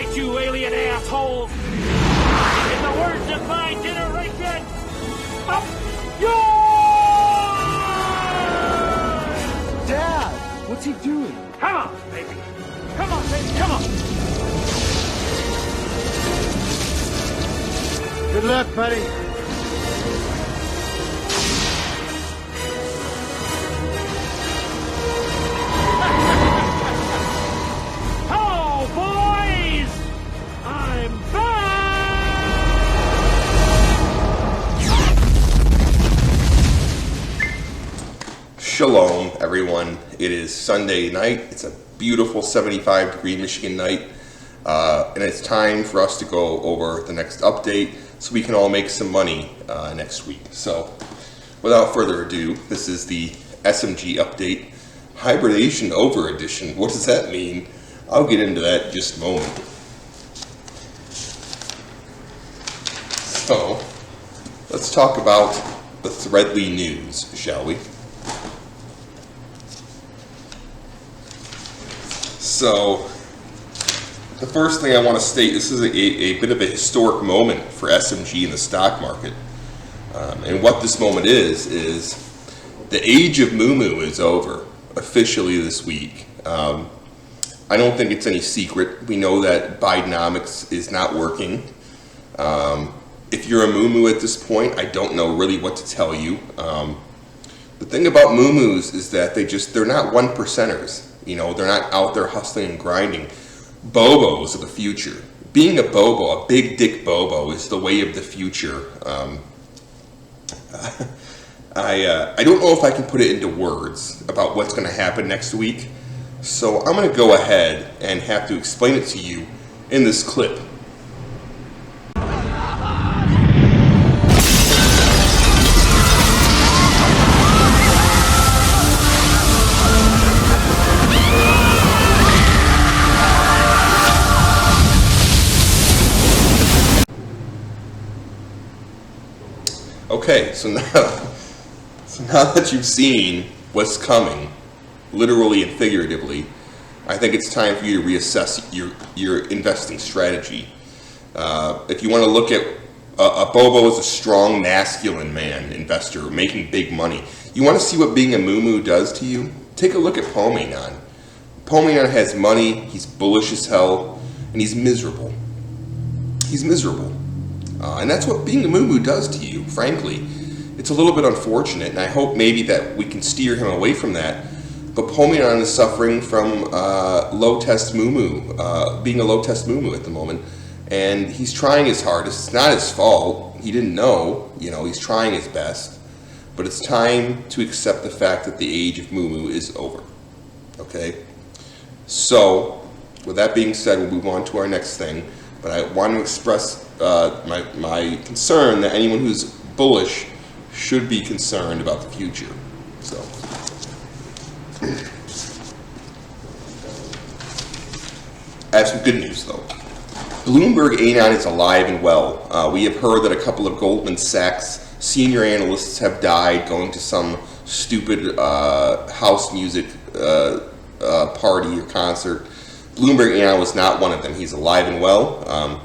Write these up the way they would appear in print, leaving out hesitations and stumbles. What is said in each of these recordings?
right, you alien assholes! In the words of my generation, up yours! Dad, what's he doing? Come on, baby. Come on, baby, come on. Good luck, buddy. Hello, boys! I'm back! Shalom, everyone. It is Sunday night. It's a beautiful 75-degree Michigan night. And it's time for us to go over the next update so we can all make some money next week. So, without further ado, this is the SMG update. Hibernation Over Edition. What does that mean? I'll get into that in just a moment. So, let's talk about the Threadly news, shall we? So, the first thing I want to state, this is a bit of a historic moment for SMG in the stock market. And what this moment is the age of Moo is over, officially this week. I don't think it's any secret. We know that Bidenomics is not working. If you're a Moo at this point, I don't know really what to tell you. The thing about Moo-Moos is that they're not one percenters. You know, they're not out there hustling and grinding. Bobos of the future. Being a bobo, a big dick bobo, is the way of the future. I don't know if I can put it into words about what's going to happen next week. So I'm going to go ahead and have to explain it to you in this clip. Okay, so now that you've seen what's coming, literally and figuratively, I think it's time for you to reassess your investing strategy. If you want to look at a bobo as a strong, masculine man investor making big money, you want to see what being a moo does to you? Take a look at Pomeon. Pomeon has money, he's bullish as hell, and he's miserable. He's miserable. And that's what being a moo does to you, frankly. It's a little bit unfortunate, and I hope maybe that we can steer him away from that. But Pomeon is suffering from low-test moo, being a low-test moo at the moment. And he's trying his hardest. It's not his fault. He didn't know. You know, he's trying his best. But it's time to accept the fact that the age of moo is over. Okay? So, with that being said, we'll move on to our next thing. But I want to express my concern that anyone who's bullish should be concerned about the future. So, I have some good news though. Bloomberg Anon is alive and well. We have heard that a couple of Goldman Sachs senior analysts have died going to some stupid house music party or concert. Bloomberg Anon was not one of them. He's alive and well.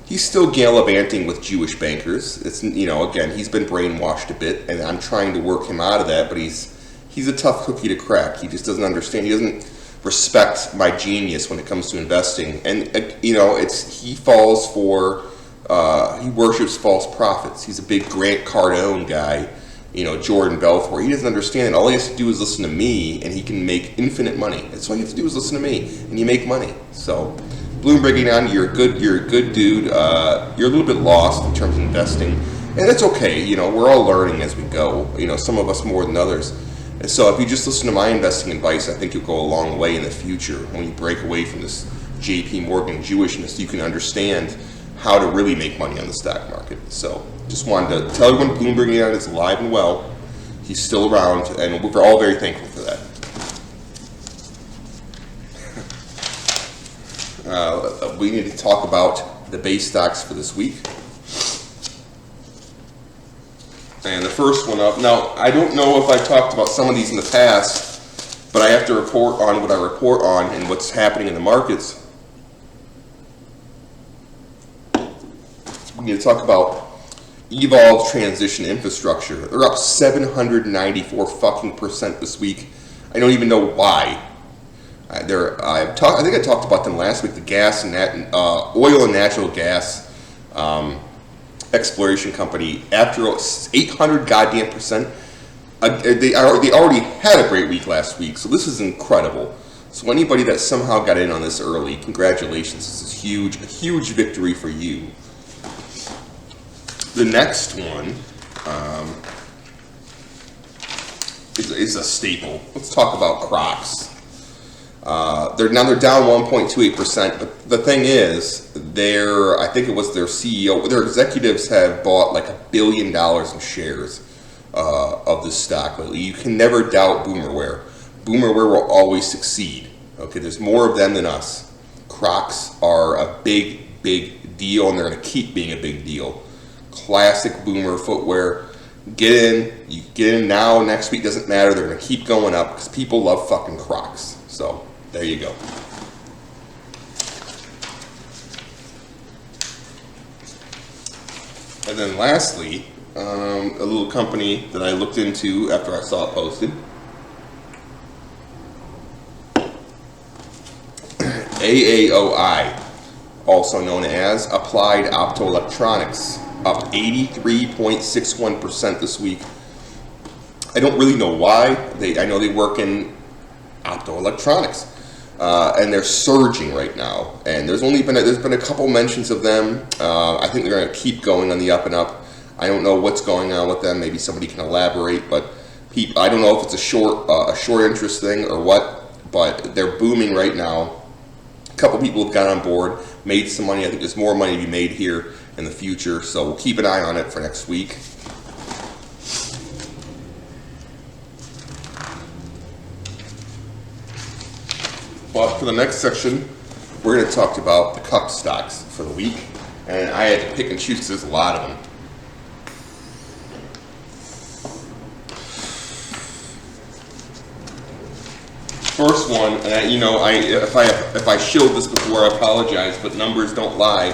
He's still gallivanting with Jewish bankers. It's, you know, again, he's been brainwashed a bit, and I'm trying to work him out of that, but he's a tough cookie to crack. He just doesn't understand. He doesn't respect my genius when it comes to investing. And, you know, he worships false prophets. He's a big Grant Cardone guy, you know, Jordan Belfort. He doesn't understand that. All he has to do is listen to me, and he can make infinite money. That's all you have to do is listen to me, and you make money. So, Bloomberg Anon, you're a good dude. You're a little bit lost in terms of investing, and that's okay. You know, we're all learning as we go. You know, some of us more than others. And so, if you just listen to my investing advice, I think you'll go a long way in the future. When you break away from this J.P. Morgan Jewishness, you can understand how to really make money on the stock market. So, just wanted to tell everyone Bloomberg Anon is alive and well. He's still around, and we're all very thankful for that. We need to talk about the base stocks for this week. And the first one up, now I don't know if I've talked about some of these in the past, but I have to report on what I report on and what's happening in the markets. We need to talk about Evolve Transition Infrastructure. They're up 794 fucking percent this week. I don't even know why. I think I talked about them last week. The gas and oil and natural gas exploration company. After 800 goddamn percent, they already had a great week last week. So this is incredible. So anybody that somehow got in on this early, congratulations. This is huge, a huge victory for you. The next one is a staple. Let's talk about Crocs. They're down 1.28%. But the thing is, I think it was their CEO, their executives have bought like $1 billion in shares of this stock lately. You can never doubt Boomerware. Boomerware will always succeed. Okay, there's more of them than us. Crocs are a big, big deal, and they're going to keep being a big deal. Classic Boomer footwear. Get in. You get in now, next week, doesn't matter. They're going to keep going up because people love fucking Crocs. So, there you go. And then lastly, a little company that I looked into after I saw it posted. AAOI, also known as Applied Optoelectronics, up 83.61% this week. I don't really know why. I know they work in optoelectronics, and they're surging right now. And there's been a couple mentions of them. I think they're going to keep going on the up and up. I don't know what's going on with them. Maybe somebody can elaborate, but I don't know if it's a short interest thing or what. But they're booming right now. A couple people have got on board, made some money. I think there's more money to be made here in the future, so we'll keep an eye on it for next week. But for the next section, we're going to talk about the cup stocks for the week, and I had to pick and choose because there's a lot of them. First one, and if I showed this before, I apologize, but numbers don't lie.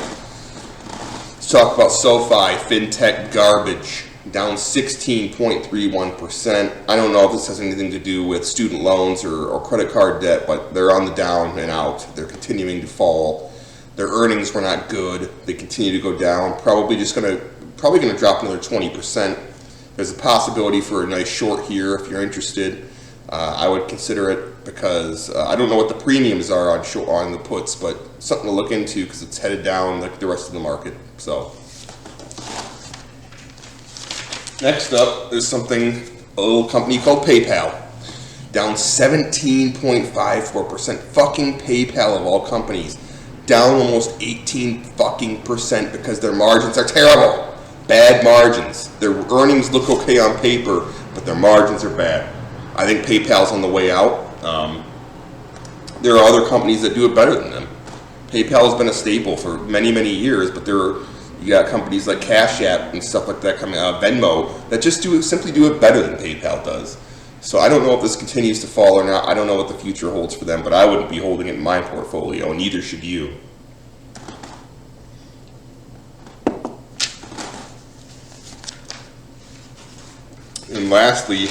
Let's talk about SoFi, FinTech garbage, down 16.31%. I don't know if this has anything to do with student loans or credit card debt, but they're on the down and out. They're continuing to fall. Their earnings were not good. They continue to go down. Probably going to drop another 20%. There's a possibility for a nice short here if you're interested. I would consider it because I don't know what the premiums are on the puts, but something to look into because it's headed down like the rest of the market. So next up is a little company called PayPal, down 17.54%. Fucking PayPal of all companies, down almost 18% because their margins are terrible. Bad margins. Their earnings look okay on paper, but their margins are bad. I think PayPal's on the way out. There are other companies that do it better than them. PayPal has been a staple for many, many years, but you got companies like Cash App and stuff like that coming out, Venmo, that just simply do it better than PayPal does. So I don't know if this continues to fall or not. I don't know what the future holds for them, but I wouldn't be holding it in my portfolio, and neither should you. And lastly,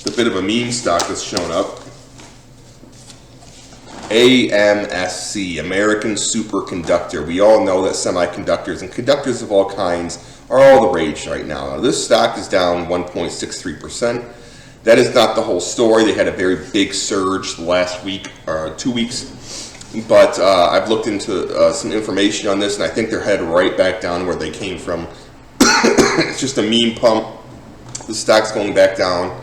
a bit of a meme stock that's shown up. AMSC, American Superconductor. We all know that semiconductors and conductors of all kinds are all the rage right now. Now this stock is down 1.63%. That is not the whole story. They had a very big surge last week, or 2 weeks. But I've looked into some information on this, and I think they're headed right back down where they came from. It's just a meme pump. The stock's going back down.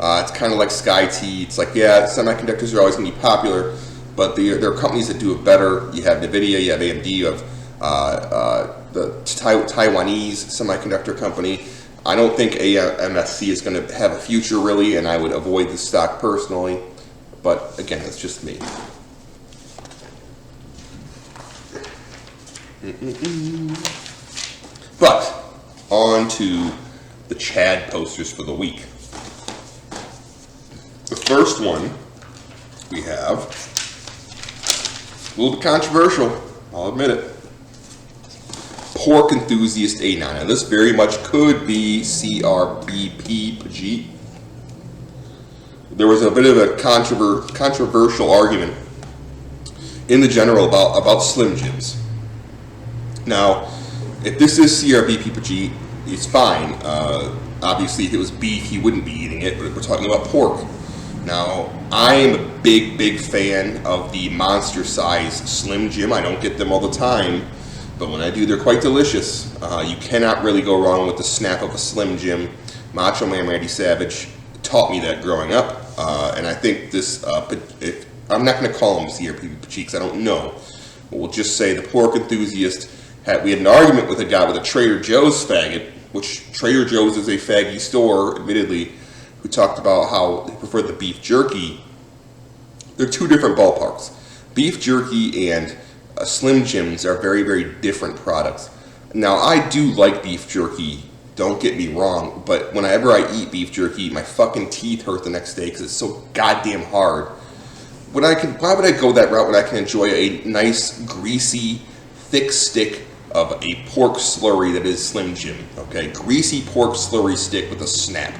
It's kind of like SkyT. It's like, yeah, semiconductors are always going to be popular, but there are companies that do it better. You have NVIDIA, you have AMD, you have the Taiwanese semiconductor company. I don't think AMSC is going to have a future, really, and I would avoid this stock personally. But, again, it's just me. But, on to the Chad posters for the week. The first one we have, a little bit controversial, I'll admit it. pork enthusiast A9. And this very much could be CRBP Pajit. There was a bit of a controversial argument in the general about Slim Jims. Now, if this is CRBP Pajit, it's fine. Obviously, if it was beef, he wouldn't be eating it, but we're talking about pork. Now, I am a big fan of the monster size Slim Jim. I don't get them all the time, but when I do, they're quite delicious. You cannot really go wrong with the snap of a Slim Jim. Macho Man Randy Savage taught me that growing up, and I think this, I'm not going to call him CRBP Pajit because I don't know, but we'll just say the pork enthusiast. We had an argument with a guy with a Trader Joe's faggot, which Trader Joe's is a faggy store, admittedly, who talked about how he preferred the beef jerky. They're two different ballparks. Beef jerky and Slim Jims are very different products. Now, I do like beef jerky, don't get me wrong, but whenever I eat beef jerky, my fucking teeth hurt the next day because it's so goddamn hard. Why would I go that route when I can enjoy a nice, greasy, thick stick of a pork slurry that is Slim Jim, okay? Greasy pork slurry stick with a snap.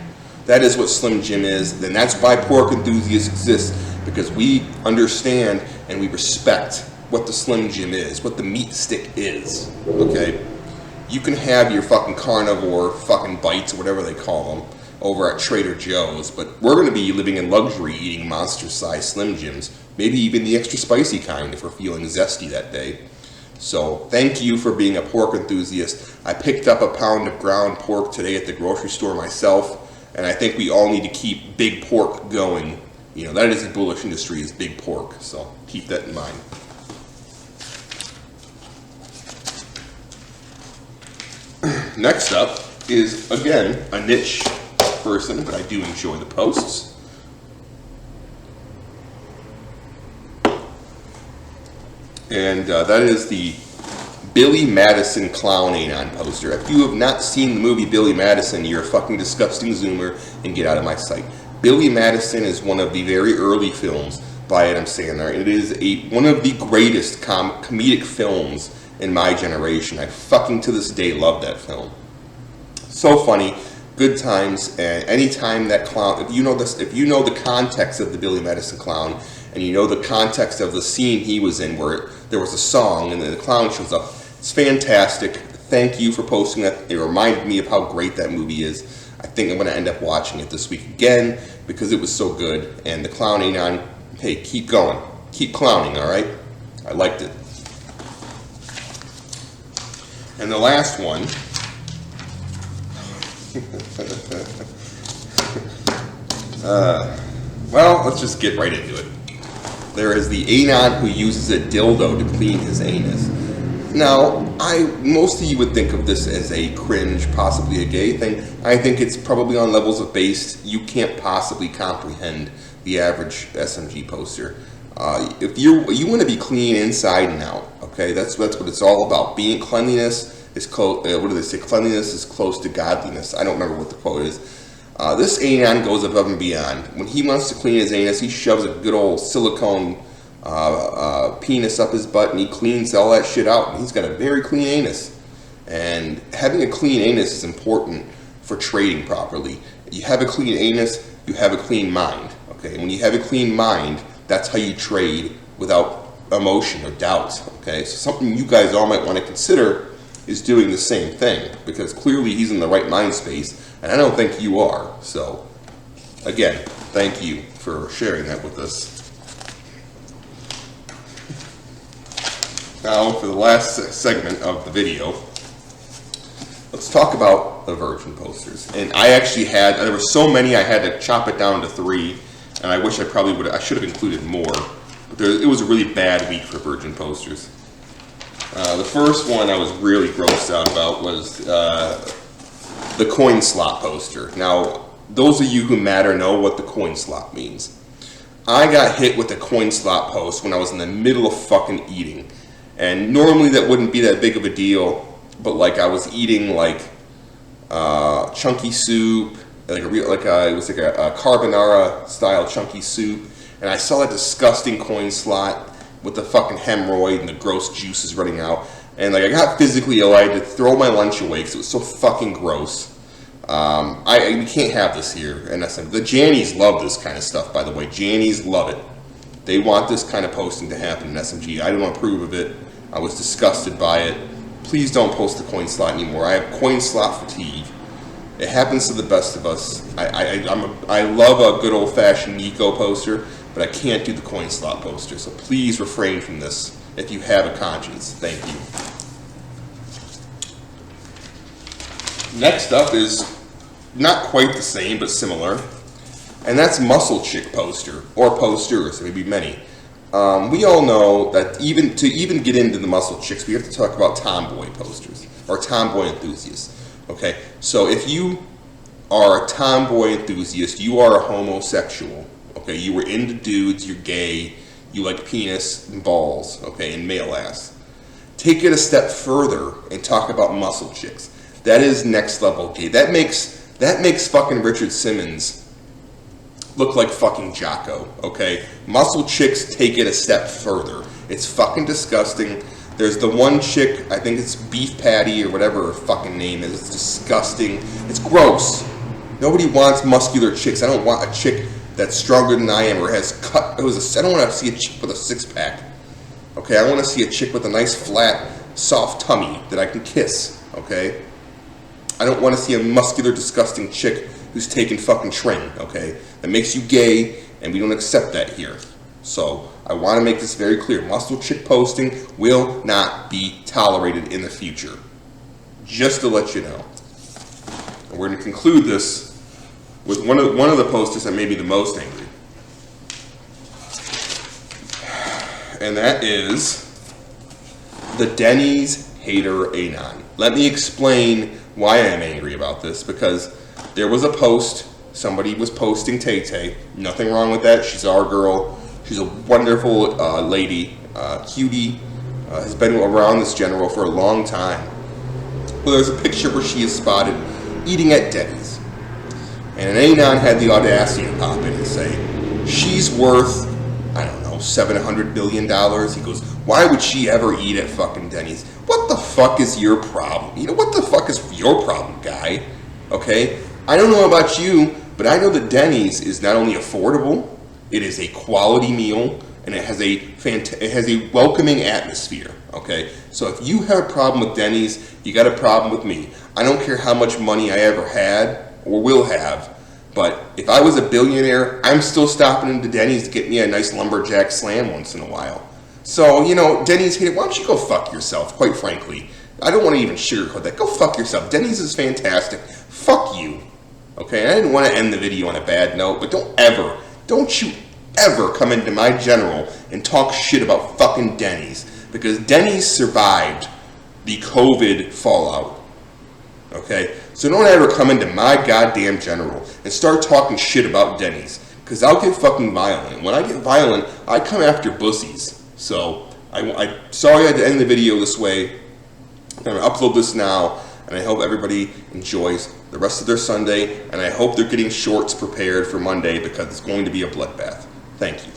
That is what Slim Jim is, and that's why pork enthusiasts exist, because we understand and we respect what the Slim Jim is, what the meat stick is, okay? You can have your fucking carnivore fucking bites, or whatever they call them, over at Trader Joe's, but we're going to be living in luxury eating monster-sized Slim Jims, maybe even the extra spicy kind if we're feeling zesty that day. So thank you for being a pork enthusiast. I picked up a pound of ground pork today at the grocery store myself, and I think we all need to keep big pork going. You know, that is the bullish industry, is big pork, so keep that in mind. Next up is, again, a niche person, but I do enjoy the posts. And that is the Billy Madison Clown Anon poster. If you have not seen the movie Billy Madison, you're a fucking disgusting Zoomer, and get out of my sight. Billy Madison is one of the very early films by Adam Sandler. It is one of the greatest comedic films in my generation. I fucking to this day love that film. So funny, good times, and anytime that clown, if you know the context of the Billy Madison Clown, and you know the context of the scene he was in where there was a song and then the clown shows up, it's fantastic. Thank you for posting that. It reminded me of how great that movie is. I think I'm going to end up watching it this week again because it was so good. And the Clown Anon, hey, keep going. Keep clowning, all right? I liked it. And the last one, well, let's just get right into it. There is the Anon who uses a dildo to clean his anus. Now, most of you would think of this as a cringe, possibly a gay thing. I think it's probably on levels of base you can't possibly comprehend the average SMG poster. If you want to be clean inside and out, okay, that's what it's all about. Being cleanliness is close. What do they say? Cleanliness is close to godliness. I don't remember what the quote is. This Anon goes above and beyond. When he wants to clean his anus, he shoves a good old silicone penis up his butt and he cleans all that shit out. And he's got a very clean anus. And having a clean anus is important for trading properly. You have a clean anus, you have a clean mind. Okay, and when you have a clean mind, that's how you trade without emotion or doubt. Okay, so something you guys all might want to consider is doing the same thing, because clearly he's in the right mind space, and I don't think you are. So, again, thank you for sharing that with us. Now, for the last segment of the video, let's talk about the Virgin posters. And I actually there were so many I had to chop it down to 3, and I wish I should have included more. But it was a really bad week for Virgin posters. The first one I was really grossed out about was the coin slot poster. Now, those of you who matter know what the coin slot means. I got hit with the coin slot post when I was in the middle of fucking eating. And normally that wouldn't be that big of a deal, but like I was eating like chunky soup, it was like a carbonara style chunky soup, and I saw that disgusting coin slot with the fucking hemorrhoid and the gross juices running out. And like I got physically ill. I had to throw my lunch away because it was so fucking gross. We can't have this here. And the Jannies love this kind of stuff, by the way. Jannies love it. They want this kind of posting to happen in SMG. I don't approve of it. I was disgusted by it. Please don't post the coin slot anymore. I have coin slot fatigue. It happens to the best of us. I love a good old-fashioned Nico poster, but I can't do the coin slot poster. So please refrain from this if you have a conscience. Thank you. Next up is not quite the same, but similar. And that's Muscle Chick poster, or posters, maybe many. We all know that to even get into the Muscle Chicks, we have to talk about tomboy posters, or tomboy enthusiasts. Okay, so if you are a tomboy enthusiast, you are a homosexual. Okay, you were into dudes, you're gay, you like penis and balls, okay, and male ass. Take it a step further and talk about Muscle Chicks. That is next level gay. That makes fucking Richard Simmons look like fucking Jocko, okay? Muscle Chicks take it a step further. It's fucking disgusting. There's the one chick, I think it's Beef Patty or whatever her fucking name is. It's disgusting. It's gross. Nobody wants muscular chicks. I don't want a chick that's stronger than I am or has cut. I don't want to see a chick with a six-pack. Okay, I want to see a chick with a nice flat, soft tummy that I can kiss, okay? I don't want to see a muscular, disgusting chick who's taking fucking trim, okay? That makes you gay, and we don't accept that here. So, I want to make this very clear. Muscle chick posting will not be tolerated in the future. Just to let you know. And we're going to conclude this with one of the posters that made me the most angry. And that is the Denny's Hater Anon. Let me explain why I'm angry about this, because there was a post, somebody was posting Tay-Tay. Nothing wrong with that. She's our girl. She's a wonderful lady, cutie, has been around this general for a long time. Well, there's a picture where she is spotted eating at Denny's. And an Anon had the audacity to pop in and say, she's worth, I don't know, $700 billion. He goes, why would she ever eat at fucking Denny's? What the fuck is your problem? You know, what the fuck is your problem, guy? Okay? I don't know about you, but I know that Denny's is not only affordable, it is a quality meal, and it has a welcoming atmosphere, okay? So if you have a problem with Denny's, you got a problem with me. I don't care how much money I ever had or will have, but if I was a billionaire, I'm still stopping into Denny's to get me a nice lumberjack slam once in a while. So, you know, Denny's Hater, why don't you go fuck yourself, quite frankly. I don't want to even sugarcoat that. Go fuck yourself. Denny's is fantastic. Fuck you. Okay, I didn't want to end the video on a bad note, but don't you ever come into my general and talk shit about fucking Denny's, because Denny's survived the COVID fallout. Okay, so don't ever come into my goddamn general and start talking shit about Denny's, because I'll get fucking violent. When I get violent, I come after bussies. So I sorry I had to end the video this way. I'm going to upload this now, and I hope everybody enjoys the rest of their Sunday, and I hope they're getting shorts prepared for Monday, because it's going to be a bloodbath. Thank you.